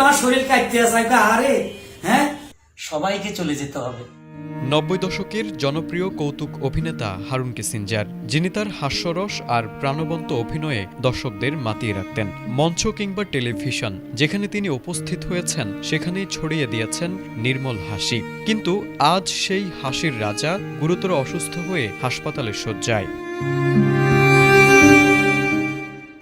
আমার শরীর কাটতে আছে আরে হ্যাঁ সবাইকে চলে যেতে হবে। 90 দশকের জনপ্রিয় কৌতুক অভিনেতা হারুন কিসিঞ্জার, যিনি তার হাস্যরস আর প্রাণবন্ত অভিনয়ে দর্শকদের মাতিয়ে রাখতেন। মঞ্চ কিংবা টেলিভিশন যেখানে তিনি উপস্থিত হয়েছেন সেখানেই ছড়িয়ে দিয়েছেন নির্মল হাসি। কিন্তু আজ সেই হাসির রাজা গুরুতর অসুস্থ হয়ে হাসপাতালে শয্যায়।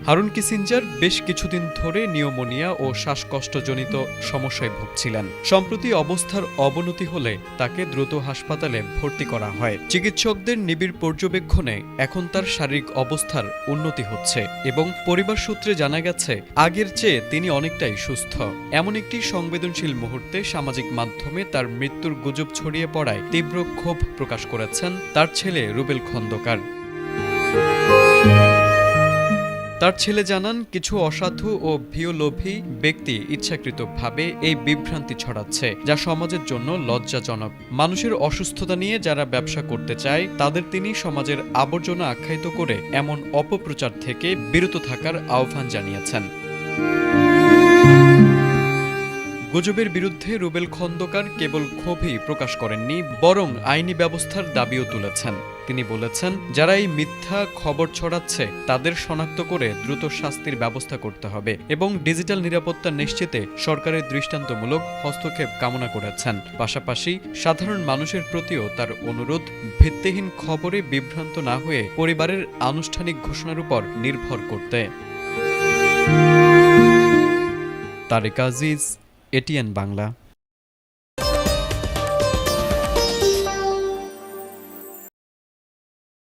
হারুন কিসিঞ্জার বেশ কিছুদিন ধরে নিউমোনিয়া ও শ্বাসকষ্টজনিত সমস্যায় ভুগছিলেন। সম্প্রতি অবস্থার অবনতি হলে তাকে দ্রুত হাসপাতালে ভর্তি করা হয়। চিকিৎসকদের নিবিড় পর্যবেক্ষণে এখন তার শারীরিক অবস্থার উন্নতি হচ্ছে এবং পরিবার সূত্রে জানা গেছে আগের চেয়ে তিনি অনেকটাই সুস্থ। এমন একটি সংবেদনশীল মুহূর্তে সামাজিক মাধ্যমে তার মৃত্যুর গুজব ছড়িয়ে পড়ায় তীব্র ক্ষোভ প্রকাশ করেছেন তার ছেলে রুবেল খন্দকার। তার ছেলে জানান, কিছু অসাধু ও ভিওলোভী ব্যক্তি ইচ্ছাকৃতভাবে এই বিভ্রান্তি ছড়াচ্ছে, যা সমাজের জন্য লজ্জাজনক। মানুষের অসুস্থতা নিয়ে যারা ব্যবসা করতে চায় তাদের তিনি সমাজের আবর্জনা আখ্যায়িত করে এমন অপপ্রচার থেকে বিরত থাকার আহ্বান জানিয়েছেন। গুজবের বিরুদ্ধে রুবেল খন্দকার কেবল ক্ষোভই প্রকাশ করেননি, বরং আইনি ব্যবস্থার দাবিও তুলেছেন। তিনি বলেছেন, যারা এই মিথ্যা খবর ছড়াচ্ছে তাদের শনাক্ত করে দ্রুত শাস্তির ব্যবস্থা করতে হবে এবং ডিজিটাল নিরাপত্তা নিশ্চিতে সরকারের দৃষ্টান্তমূলক হস্তক্ষেপ কামনা করেছেন। পাশাপাশি সাধারণ মানুষের প্রতিও তার অনুরোধ, ভিত্তিহীন খবরে বিভ্রান্ত না হয়ে পরিবারের আনুষ্ঠানিক ঘোষণার উপর নির্ভর করতে। তারেক আজিজ, এটিএন বাংলা।